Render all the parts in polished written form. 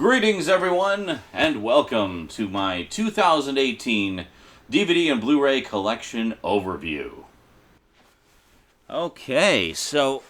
Greetings, everyone, and welcome to my 2018 DVD and Blu-ray collection overview. Okay, so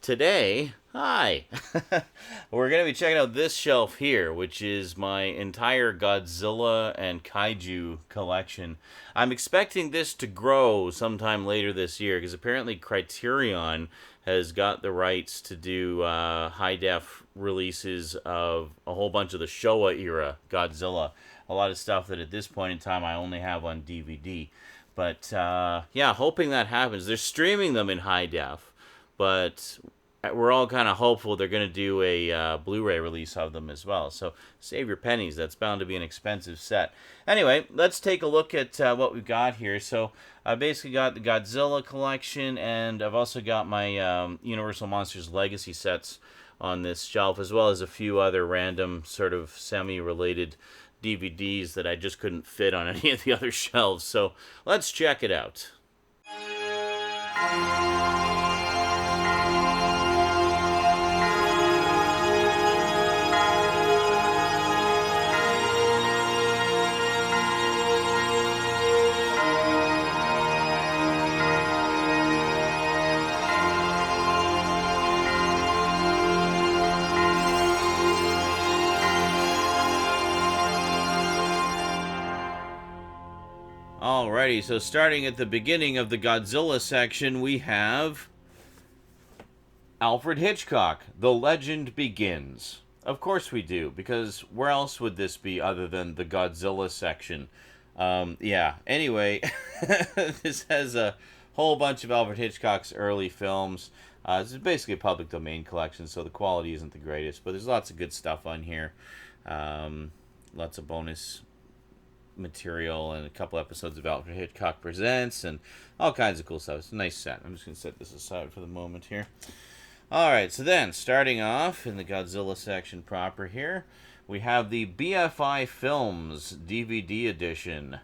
today, we're going to be checking out this shelf here, which is my entire Godzilla and kaiju collection. I'm expecting this to grow sometime later this year, because apparently Criterion has got the rights to do high-def releases of a whole bunch of the Showa era Godzilla. A lot of stuff that at this point in time I only have on DVD. But, yeah, hoping that happens. They're streaming them in high-def, but we're all kind of hopeful they're going to do a Blu-ray release of them as well. So save your pennies. That's bound to be an expensive set. Anyway, let's take a look at what we've got here. So I basically got the Godzilla collection, and I've also got my Universal Monsters Legacy sets on this shelf, as well as a few other random sort of semi-related DVDs that I just couldn't fit on any of the other shelves. So let's check it out. Alrighty, so starting at the beginning of the Godzilla section, we have Alfred Hitchcock, The Legend Begins. Of course we do, because where else would this be other than the Godzilla section? Yeah, anyway, this has a whole bunch of Alfred Hitchcock's early films. This is basically a public domain collection, so the quality isn't the greatest, but there's lots of good stuff on here. Lots of bonus material and a couple episodes of Alfred Hitchcock Presents and all kinds of cool stuff. It's a nice set. I'm just going to set this aside for the moment here. Alright, so then, starting off in the Godzilla section proper here, we have the BFI Films DVD edition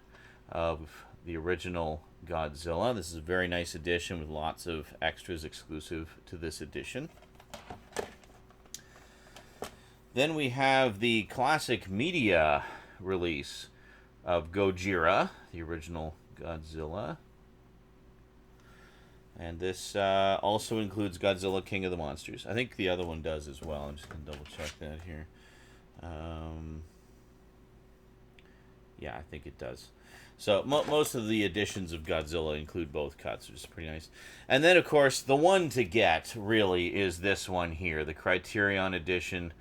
of the original Godzilla. This is a very nice edition with lots of extras exclusive to this edition. Then we have the classic media release of Gojira, the original Godzilla. And this also includes Godzilla King of the Monsters. I think the other one does as well. I'm just going to double check that here. Yeah, I think it does. So most of the editions of Godzilla include both cuts, which is pretty nice. And then, of course, the one to get, really, is this one here, the Criterion edition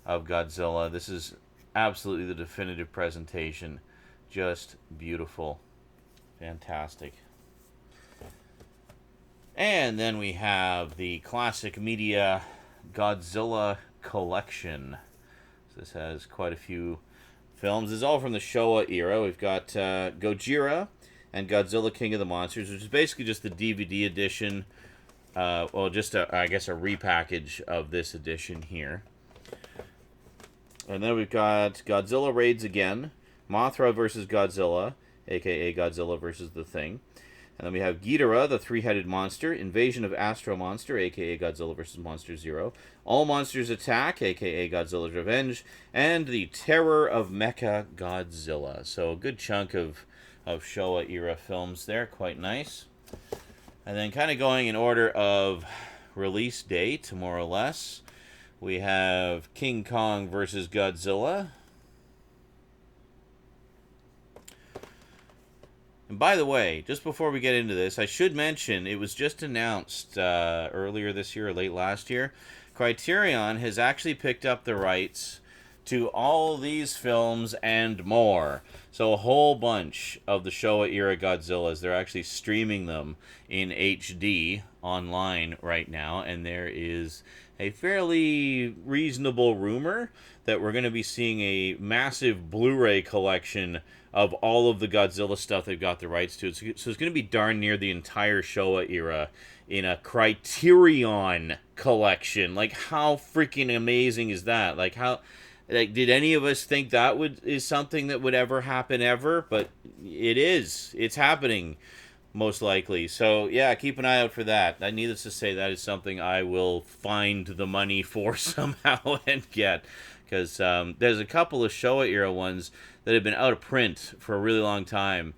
of Godzilla. This is absolutely the definitive presentation. Just beautiful. Fantastic. And then we have the classic media Godzilla collection. So this has quite a few films. This is all from the Showa era. We've got Gojira and Godzilla King of the Monsters, which is basically just the DVD edition. Well, just, I guess, a repackage of this edition here. And then we've got Godzilla Raids Again, Mothra versus Godzilla, aka Godzilla versus the Thing. And then we have Ghidorah, the three-headed monster, Invasion of Astro Monster, aka Godzilla versus Monster Zero, All Monsters Attack, aka Godzilla's Revenge, and the Terror of Mecha Godzilla. So a good chunk of Showa-era films there, quite nice. And then kind of going in order of release date, more or less, we have King Kong versus Godzilla. And by the way, just before we get into this, I should mention it was just announced earlier this year or late last year. Criterion has actually picked up the rights to all these films and more. So a whole bunch of the Showa-era Godzillas, they're actually streaming them in HD online right now, and there is a fairly reasonable rumor that we're going to be seeing a massive Blu-ray collection of all of the Godzilla stuff they've got the rights to. So it's going to be darn near the entire Showa era in a Criterion collection. Like, how freaking amazing is that? Like, did any of us think that is something that would ever happen ever? But it is. It's happening. most likely. So yeah, keep an eye out for that. Needless to say, that is something I will find the money for somehow and get, because there's a couple of Showa era ones that have been out of print for a really long time.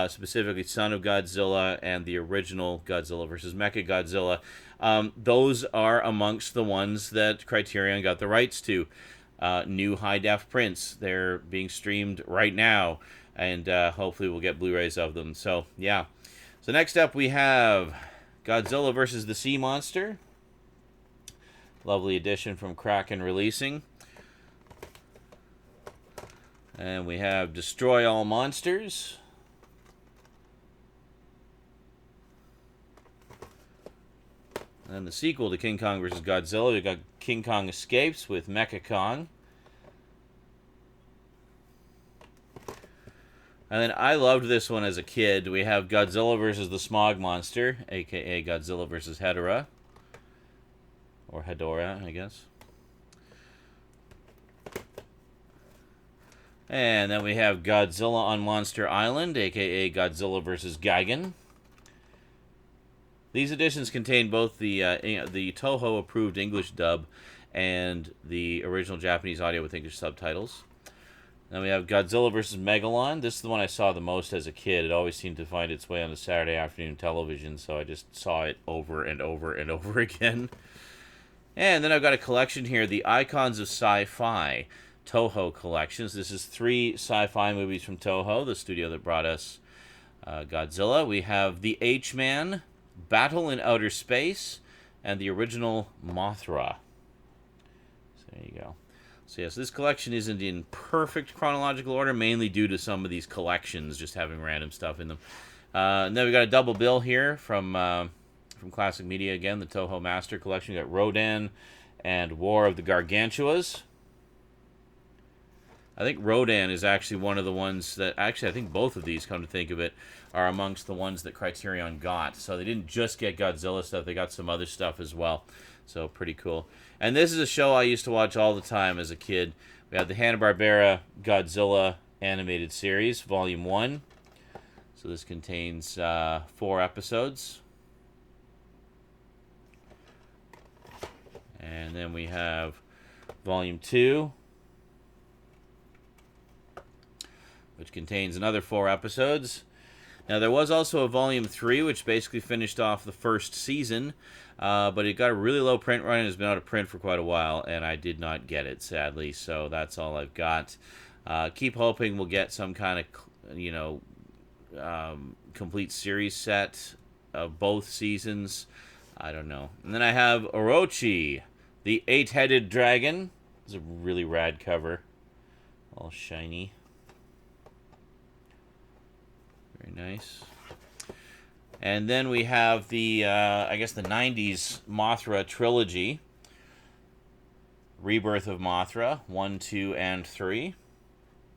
Specifically, Son of Godzilla and the original Godzilla versus Mechagodzilla. Those are amongst the ones that Criterion got the rights to. New high def prints. They're being streamed right now, and hopefully we'll get Blu-rays of them. So yeah. So next up we have Godzilla versus the Sea Monster. Lovely edition from Kraken Releasing. And we have Destroy All Monsters. And the sequel to King Kong vs. Godzilla, we've got King Kong Escapes with Mecha Kong. And then I loved this one as a kid. We have Godzilla vs. the Smog Monster, aka Godzilla vs. Hedorah. Or Hedorah, I guess. And then we have Godzilla on Monster Island, aka Godzilla vs. Gigan. These editions contain both the Toho approved English dub and the original Japanese audio with English subtitles. Then we have Godzilla vs. Megalon. This is the one I saw the most as a kid. It always seemed to find its way on the Saturday afternoon television, so I just saw it over and over and over again. And then I've got a collection here, the Icons of Sci-Fi Toho collections. This is 3 sci-fi movies from Toho, the studio that brought us Godzilla. We have The H-Man, Battle in Outer Space, and the original Mothra. So there you go. So yes, this collection isn't in perfect chronological order, mainly due to some of these collections just having random stuff in them. And then we got a double bill here from Classic Media again, the Toho Master Collection. We got Rodan and War of the Gargantuas. I think Rodan is actually one of the ones that, actually I think both of these, come to think of it, are amongst the ones that Criterion got. So they didn't just get Godzilla stuff, they got some other stuff as well. So pretty cool. And this is a show I used to watch all the time as a kid. We have the Hanna-Barbera Godzilla animated series, Volume 1. So this contains 4 episodes. And then we have Volume 2, which contains another 4 episodes. Now, there was also a Volume 3, which basically finished off the first season, but it got a really low print run and has been out of print for quite a while, and I did not get it, sadly, so that's all I've got. Keep hoping we'll get some kind of, complete series set of both seasons. I don't know. And then I have Orochi, the 8-headed dragon. It's a really rad cover. All shiny. Very nice. And then we have the, I guess the 90s Mothra trilogy. Rebirth of Mothra, 1, 2, and 3.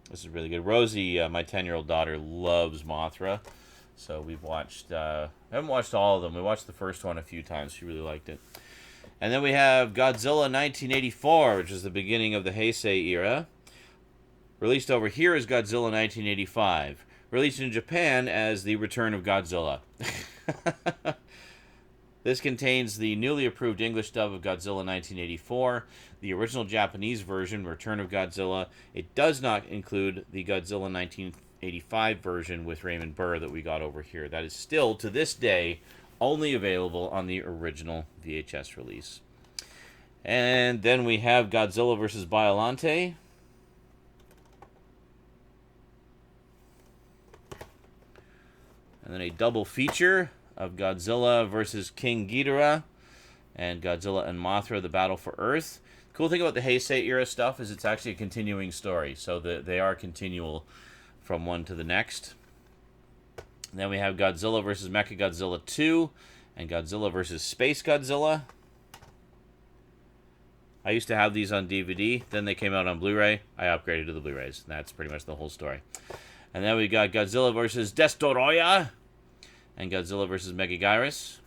This is really good. Rosie, my 10-year-old daughter, loves Mothra. So we've watched, I haven't watched all of them. We watched the first one a few times. She really liked it. And then we have Godzilla 1984, which is the beginning of the Heisei era. Released over here as Godzilla 1985. Released in Japan as The Return of Godzilla. This contains the newly approved English dub of Godzilla 1984, the original Japanese version, Return of Godzilla. It does not include the Godzilla 1985 version with Raymond Burr that we got over here. That is still, to this day, only available on the original VHS release. And then we have Godzilla vs. Biollante. And then a double feature of Godzilla vs. King Ghidorah and Godzilla and Mothra, The Battle for Earth. Cool thing about the Heisei era stuff is it's actually a continuing story, so they are continual from one to the next. And then we have Godzilla vs. Mechagodzilla 2 and Godzilla vs. Space Godzilla. I used to have these on DVD, then they came out on Blu-ray. I upgraded to the Blu-rays. That's pretty much the whole story. And then we got Godzilla vs. Destoroyah and Godzilla vs. Megaguirus.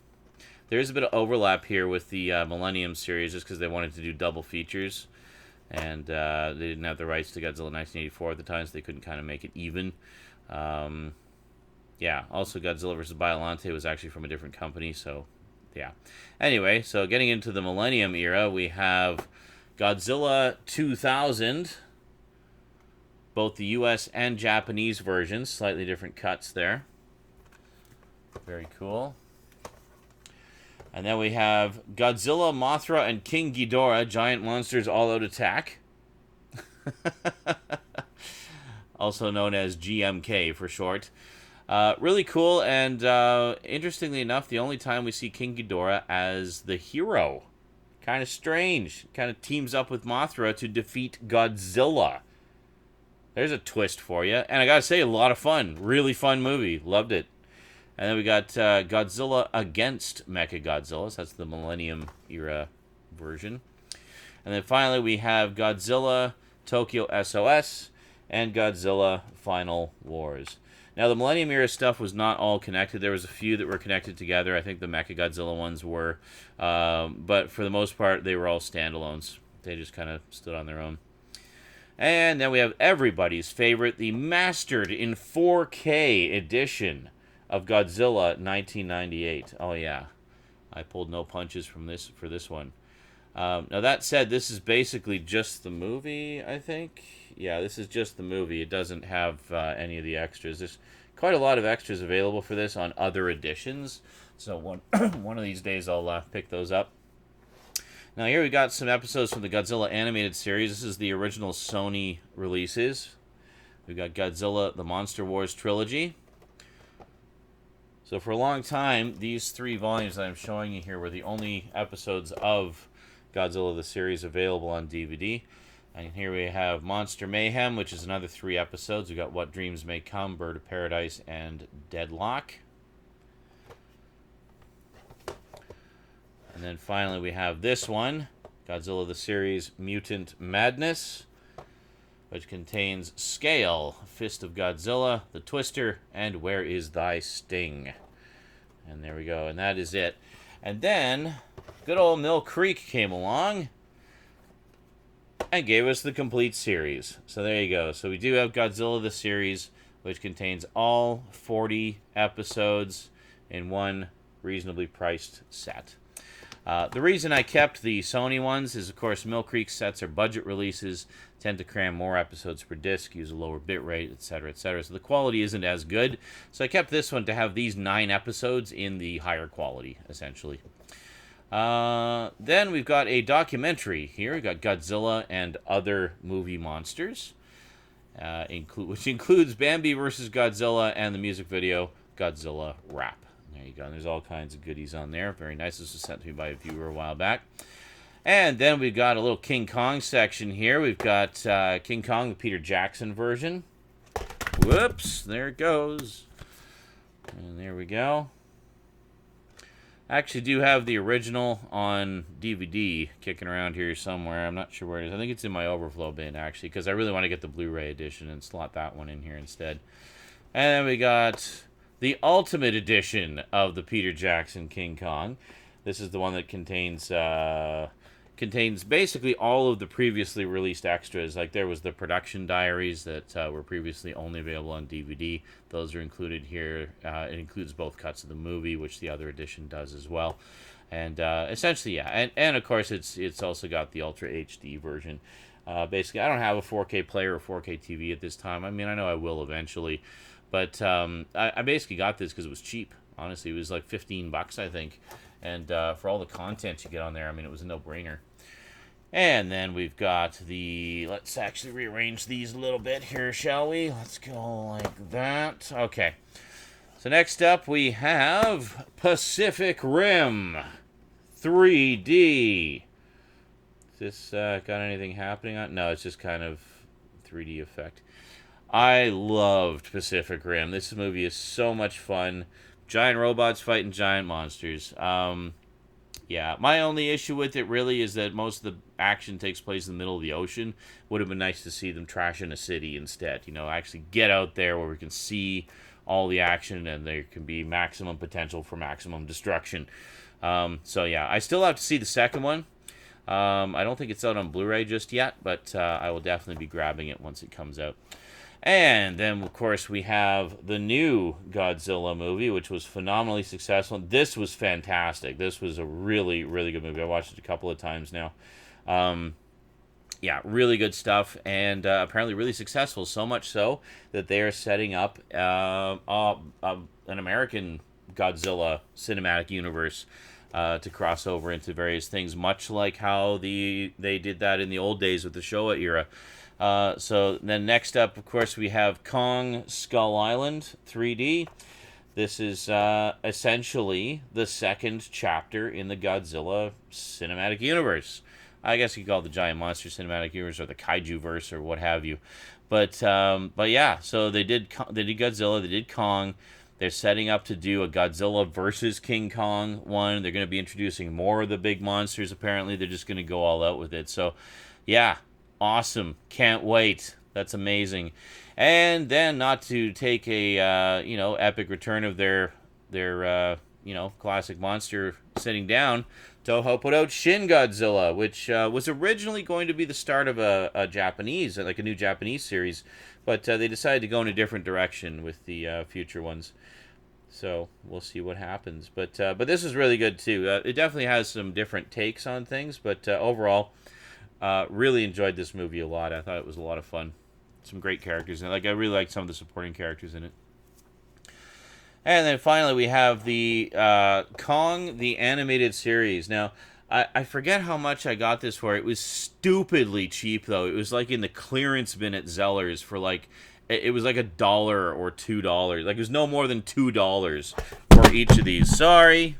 There is a bit of overlap here with the Millennium series just because they wanted to do double features. And they didn't have the rights to Godzilla 1984 at the time, so they couldn't kind of make it even. Yeah, also Godzilla vs. Biollante was actually from a different company, so yeah. Anyway, so getting into the Millennium era, we have Godzilla 2000, both the US and Japanese versions, slightly different cuts there. Very cool. And then we have Godzilla, Mothra, and King Ghidorah, Giant Monsters All-Out Attack. Also known as GMK for short. Really cool, and interestingly enough, the only time we see King Ghidorah as the hero. Kind of strange. Kind of teams up with Mothra to defeat Godzilla. There's a twist for you. And I gotta say, a lot of fun. Really fun movie. Loved it. And then we got Godzilla against Mechagodzilla. So that's the Millennium era version. And then finally we have Godzilla, Tokyo SOS, and Godzilla Final Wars. Now, the Millennium era stuff was not all connected. There was a few that were connected together. I think the Mechagodzilla ones were. But for the most part, they were all standalones. They just kind of stood on their own. And then we have everybody's favorite, the mastered in 4K edition of Godzilla 1998. Oh, yeah. I pulled no punches from this for this one. Now, that said, this is basically just the movie, I think. Yeah, this is just the movie. It doesn't have any of the extras. There's quite a lot of extras available for this on other editions. So one of these days I'll pick those up. Now, here we got some episodes from the Godzilla animated series. This is the original Sony releases. We've got Godzilla, the Monster Wars trilogy. So for a long time, these 3 volumes that I'm showing you here were the only episodes of Godzilla the series available on DVD. And here we have Monster Mayhem, which is another 3 episodes. We've got What Dreams May Come, Bird of Paradise, and Deadlock. And then finally we have this one, Godzilla the series Mutant Madness, which contains Scale, Fist of Godzilla, The Twister, and Where Is Thy Sting? And there we go, and that is it. And then good old Mill Creek came along and gave us the complete series. So there you go. So we do have Godzilla the series, which contains all 40 episodes in one reasonably priced set. The reason I kept the Sony ones is, of course, Mill Creek sets are budget releases, tend to cram more episodes per disc, use a lower bit rate, etc., etc. So the quality isn't as good. So I kept this one to have these 9 episodes in the higher quality, essentially. Then we've got a documentary here. We've got Godzilla and Other Movie Monsters, which includes Bambi vs. Godzilla and the music video Godzilla Rap. There you go. And there's all kinds of goodies on there. Very nice. This was sent to me by a viewer a while back. And then we've got a little King Kong section here. We've got King Kong, the Peter Jackson version. Whoops. There it goes. And there we go. I actually do have the original on DVD kicking around here somewhere. I'm not sure where it is. I think it's in my overflow bin, actually, because I really want to get the Blu-ray edition and slot that one in here instead. And then we got the Ultimate Edition of the Peter Jackson King Kong. This is the one that contains basically all of the previously released extras. Like there was the production diaries that were previously only available on DVD. Those are included here. It includes both cuts of the movie, which the other edition does as well. And essentially, yeah. And of course, it's also got the Ultra HD version. Basically, I don't have a 4K player or 4K TV at this time. I mean, I know I will eventually. But I basically got this because it was cheap. Honestly, it was like $15, I think. And for all the content you get on there, I mean, it was a no-brainer. And then we've got the... Let's actually rearrange these a little bit here, shall we? Let's go like that. Okay. So next up, we have Pacific Rim 3D. Is this got anything happening on it? No, it's just kind of 3D effect. I loved Pacific Rim. This movie is so much fun. Giant robots fighting giant monsters. Yeah, my only issue with it really is that most of the action takes place in the middle of the ocean. Would have been nice to see them trashing a city instead. You know, actually get out there where we can see all the action and there can be maximum potential for maximum destruction. So yeah, I still have to see the second one. I don't think it's out on Blu-ray just yet, but I will definitely be grabbing it once it comes out. And then, of course, we have the new Godzilla movie, which was phenomenally successful. This was fantastic. This was a really, really good movie. I watched it a couple of times now. Yeah, really good stuff, and apparently really successful. So much so that they are setting up an American Godzilla cinematic universe to cross over into various things, much like how they did that in the old days with the Showa era. So then next up, of course, we have Kong Skull Island 3D. This is essentially the second chapter in the Godzilla cinematic universe. I guess you could call it the Giant Monster Cinematic Universe or the Kaiju Verse or what have you. But yeah, so they did Godzilla, they did Kong. They're setting up to do a Godzilla versus King Kong one. They're going to be introducing more of the big monsters. Apparently, they're just going to go all out with it. So, yeah, awesome. Can't wait. That's amazing. And then, not to take a epic return of their classic monster sitting down, Toho put out Shin Godzilla, which was originally going to be the start of a Japanese, like a new Japanese series, but they decided to go in a different direction with the future ones. So we'll see what happens. But this is really good too. It definitely has some different takes on things, but overall, really enjoyed this movie a lot. I thought it was a lot of fun. Some great characters in it. Like I really liked some of the supporting characters in it. And then finally we have the Kong, the animated series. Now, I forget how much I got this for. It was stupidly cheap, though. It was like in the clearance bin at Zeller's for like, it was like $1 or $2. Like it was no more than $2 for each of these. Sorry.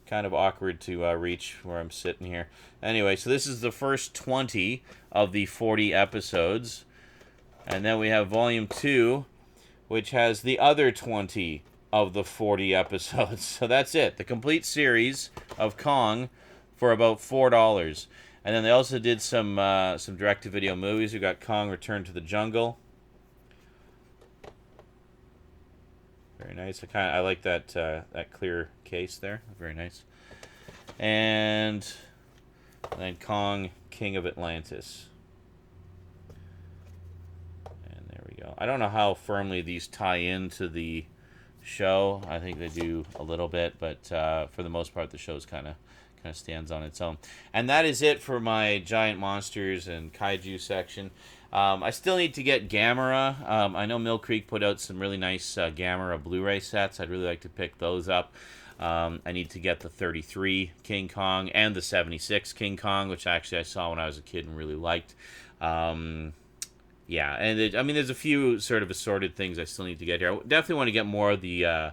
Kind of awkward to reach where I'm sitting here. Anyway, so this is the first 20 of the 40 episodes. And then we have Volume 2, which has the other 20 of the 40 episodes. So that's it. The complete series of Kong for about $4. And then they also did some direct-to-video movies. We got Kong Return to the Jungle. Very nice. I like that clear case there. Very nice. And then Kong, King of Atlantis. And there we go. I don't know how firmly these tie into the show. I think they do a little bit, but for the most part, the show's kind of stands on its own. And that is it for my giant monsters and kaiju section. I still need to get Gamera. I know Mill Creek put out some really nice Gamera Blu-ray sets. I'd really like to pick those up. I need to get the 33 King Kong and the 76 King Kong, which actually I saw when I was a kid and really liked. Yeah, and there's a few sort of assorted things I still need to get here. I definitely want to get more of the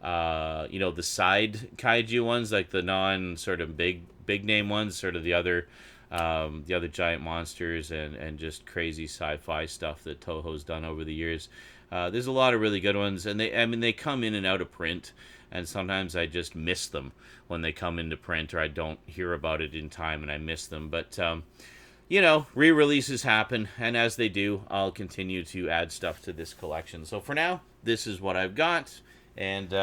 the side kaiju ones, like the non sort of big name ones, sort of the other giant monsters and just crazy sci-fi stuff that Toho's done over the years. There's a lot of really good ones, and they come in and out of print, and sometimes I just miss them when they come into print, or I don't hear about it in time and I miss them. But re-releases happen, and as they do, I'll continue to add stuff to this collection. So for now, this is what I've got. And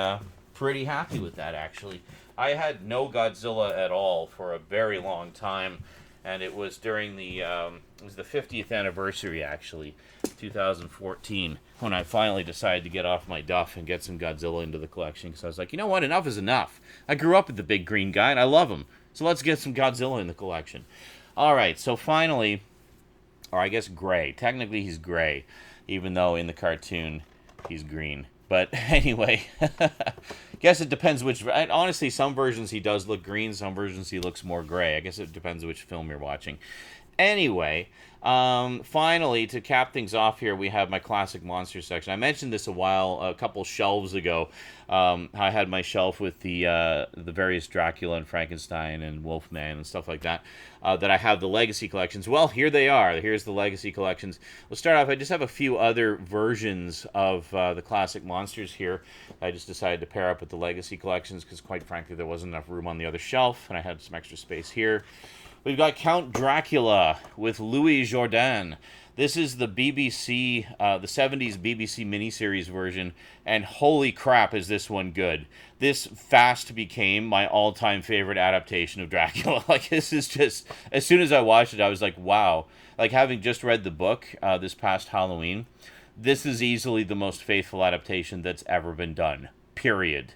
pretty happy with that, actually. I had no Godzilla at all for a very long time, and it was during the 50th anniversary, actually, 2014, when I finally decided to get off my duff and get some Godzilla into the collection, because I was like, you know what, enough is enough. I grew up with the big green guy, and I love him, so let's get some Godzilla in the collection. All right, so finally, or I guess gray. Technically, he's gray, even though in the cartoon, he's green. But anyway, guess it depends which. Honestly, some versions he does look green, some versions he looks more gray. I guess it depends which film you're watching. Anyway, finally, to cap things off here, we have my classic monster section. I mentioned this a couple shelves ago. I had my shelf with the various Dracula and Frankenstein and Wolfman and stuff like that. That I have the legacy collections. Well, here they are. Here's the legacy collections. We'll start off. I just have a few other versions of the classic monsters here. I just decided to pair up with the legacy collections because, quite frankly, there wasn't enough room on the other shelf, and I had some extra space here. We've got Count Dracula with Louis Jourdan. This is the BBC, the 70s BBC miniseries version, and holy crap, is this one good. This fast became my all-time favorite adaptation of Dracula. Like, this is just, as soon as I watched it, I was like, wow. Like, having just read the book this past Halloween, this is easily the most faithful adaptation that's ever been done. Period.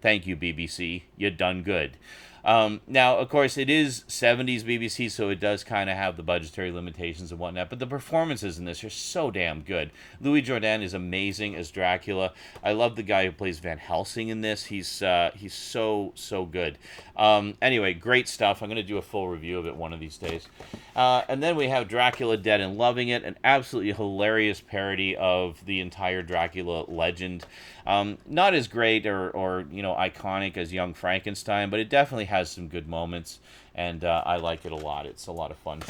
Thank you, BBC. You done good. Now, of course, it is 70s BBC, so it does kind of have the budgetary limitations and whatnot, but the performances in this are so damn good. Louis Jourdan is amazing as Dracula. I love the guy who plays Van Helsing in this. He's so good. Anyway, great stuff. I'm going to do a full review of it one of these days. And then we have Dracula Dead and Loving It, an absolutely hilarious parody of the entire Dracula legend. Not as great or iconic as Young Frankenstein, but it definitely has some good moments, and I like it a lot. It's a lot of fun.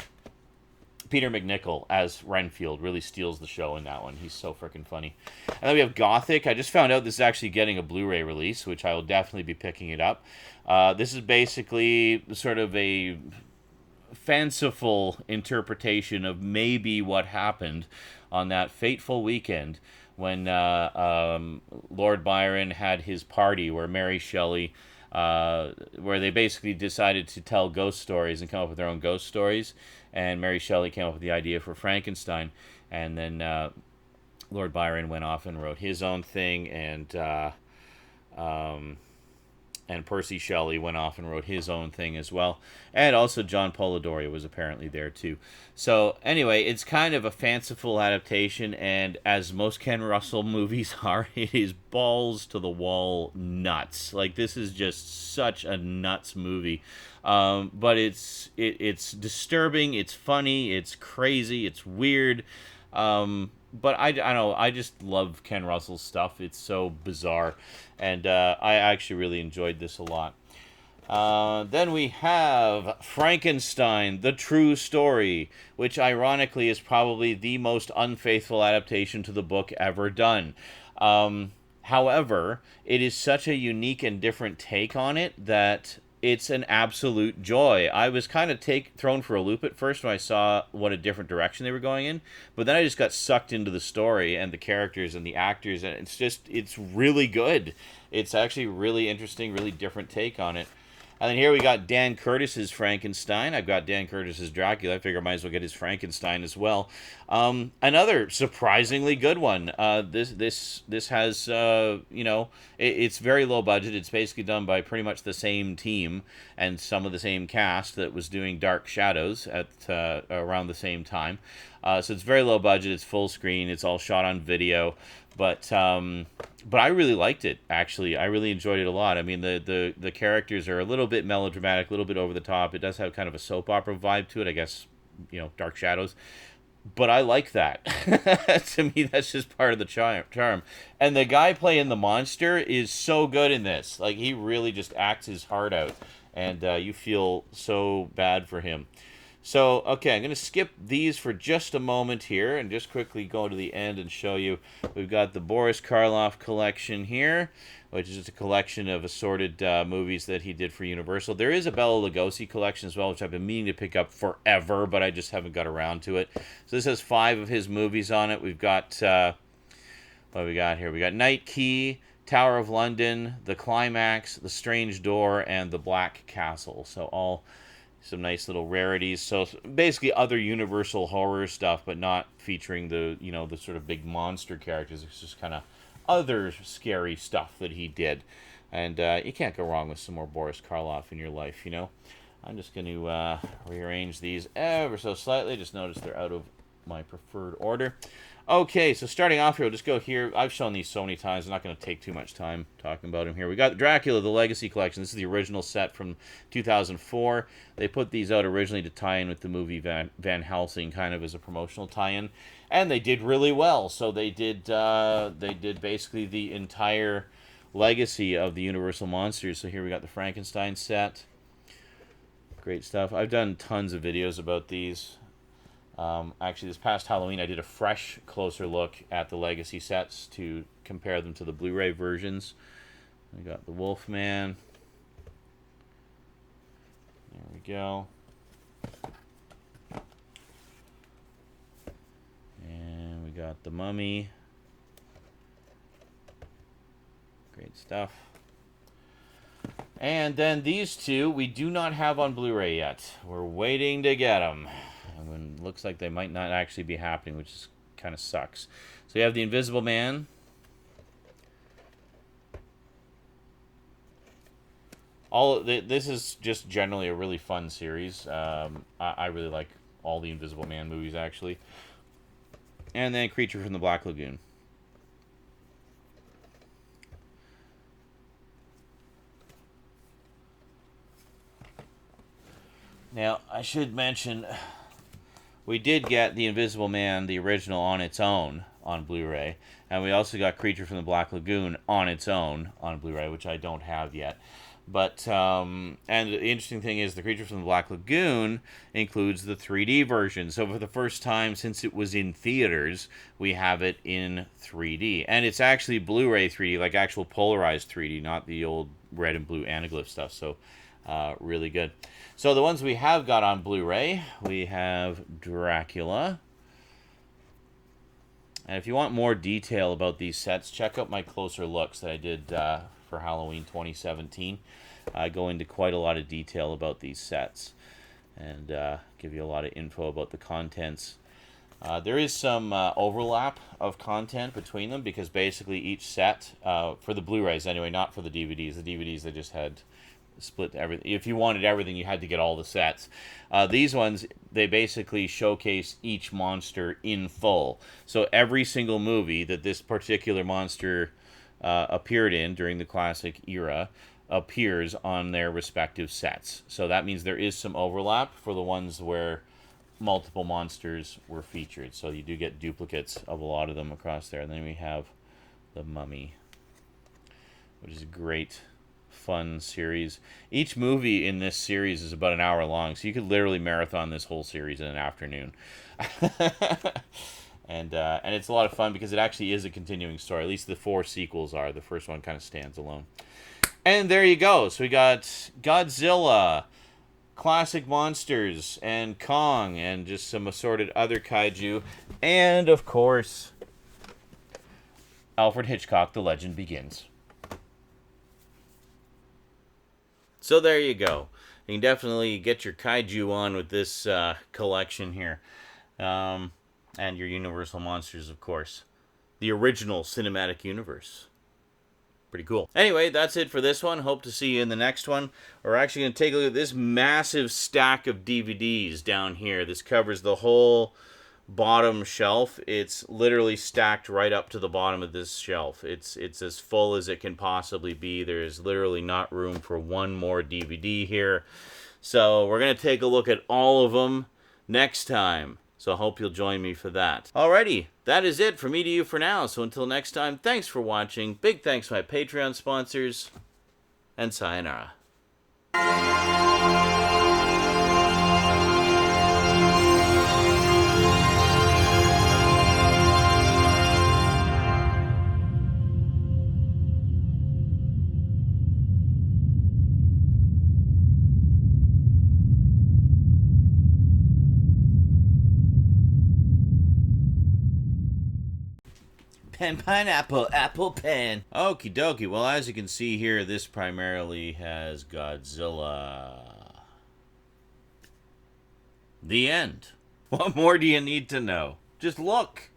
Peter McNichol as Renfield really steals the show in that one. He's so freaking funny. And then we have Gothic. I just found out this is actually getting a Blu-ray release, which I will definitely be picking it up. This is basically sort of a fanciful interpretation of maybe what happened on that fateful weekend when Lord Byron had his party where Mary Shelley, where they basically decided to tell ghost stories and come up with their own ghost stories. And Mary Shelley came up with the idea for Frankenstein. And then Lord Byron went off and wrote his own thing. And Percy Shelley went off and wrote his own thing as well. And also John Polidori was apparently there too. So anyway, it's kind of a fanciful adaptation, and as most Ken Russell movies are, it is balls to the wall nuts. Like, this is just such a nuts movie. But it's disturbing, it's funny, it's crazy, it's weird. But I don't know, I just love Ken Russell's stuff. It's so bizarre, and I actually really enjoyed this a lot. Then we have Frankenstein, The True Story, which ironically is probably the most unfaithful adaptation to the book ever done. However, it is such a unique and different take on it that it's an absolute joy. I was kind of thrown for a loop at first when I saw what a different direction they were going in, but then I just got sucked into the story and the characters and the actors, and it's really good. It's actually really interesting, really different take on it. And then here we got Dan Curtis's Frankenstein. I've got Dan Curtis's Dracula. I figure I might as well get his Frankenstein as well. Another surprisingly good one. This has, it's very low budget. It's basically done by pretty much the same team and some of the same cast that was doing Dark Shadows at around the same time. So it's very low budget. It's full screen. It's all shot on video. But I really liked it, actually. I really enjoyed it a lot. I mean, the characters are a little bit melodramatic, a little bit over the top. It does have kind of a soap opera vibe to it, I guess, Dark Shadows. But I like that. To me, that's just part of the charm. And the guy playing the monster is so good in this. Like, he really just acts his heart out. And you feel so bad for him. So, okay, I'm going to skip these for just a moment here and just quickly go to the end and show you. We've got the Boris Karloff collection here, which is just a collection of assorted movies that he did for Universal. There is a Bela Lugosi collection as well, which I've been meaning to pick up forever, but I just haven't got around to it. So this has 5 of his movies on it. We've got, what do we got here? We got Night Key, Tower of London, The Climax, The Strange Door, and The Black Castle. So all some nice little rarities. So basically other Universal horror stuff, but not featuring the sort of big monster characters. It's just kind of other scary stuff that he did. And you can't go wrong with some more Boris Karloff in your life, I'm just going to rearrange these ever so slightly. Just notice they're out of my preferred order. Okay, so starting off here, we'll just go here. I've shown these so many times. I'm not going to take too much time talking about them here. We got Dracula, the Legacy Collection. This is the original set from 2004. They put these out originally to tie in with the movie Van Helsing, kind of as a promotional tie-in. And they did really well. So they did basically the entire legacy of the Universal Monsters. So here we got the Frankenstein set. Great stuff. I've done tons of videos about these. Actually, this past Halloween, I did a fresh, closer look at the Legacy sets to compare them to the Blu-ray versions. We got the Wolfman. There we go. got the Mummy. Great stuff. And then these two we do not have on Blu-ray yet. We're waiting to get them. And it looks like they might not actually be happening, which kind of sucks. So you have the Invisible Man. This is just generally a really fun series. I really like all the Invisible Man movies, actually. And then Creature from the Black Lagoon. Now, I should mention, we did get the Invisible Man, the original, on its own on Blu-ray. And we also got Creature from the Black Lagoon on its own on Blu-ray, which I don't have yet. But, and the interesting thing is the Creature from the Black Lagoon includes the 3D version. So for the first time since it was in theaters, we have it in 3D. And it's actually Blu-ray 3D, like actual polarized 3D, not the old red and blue anaglyph stuff. So, really good. So the ones we have got on Blu-ray, we have Dracula. And if you want more detail about these sets, check out my closer looks that I did for Halloween 2017. I go into quite a lot of detail about these sets and give you a lot of info about the contents. There is some overlap of content between them because basically each set, for the Blu-rays anyway, not for the DVDs. The DVDs, they just had split everything. If you wanted everything, you had to get all the sets. These ones, they basically showcase each monster in full. So every single movie that this particular monster appeared in during the classic era appears on their respective sets. So that means there is some overlap for the ones where multiple monsters were featured. So you do get duplicates of a lot of them across there. And then we have the Mummy, which is a great, fun series. Each movie in this series is about an hour long, so you could literally marathon this whole series in an afternoon. And it's a lot of fun because it actually is a continuing story. At least the 4 sequels are. The first one kind of stands alone. And there you go. So we got Godzilla, classic monsters, and Kong, and just some assorted other kaiju. And, of course, Alfred Hitchcock, The Legend Begins. So there you go. You can definitely get your kaiju on with this collection here. And your Universal Monsters, of course. The original cinematic universe. Pretty cool. Anyway, that's it for this one. Hope to see you in the next one. We're actually going to take a look at this massive stack of DVDs down here. This covers the whole bottom shelf. It's literally stacked right up to the bottom of this shelf. It's as full as it can possibly be. There's literally not room for one more DVD here. So we're going to take a look at all of them next time. So I hope you'll join me for that. Alrighty, that is it from me to you for now. So until next time, thanks for watching. Big thanks to my Patreon sponsors. And sayonara. Pen, pineapple, apple, pen. Okie dokie. Well, as you can see here, this primarily has Godzilla. The end. What more do you need to know? Just look.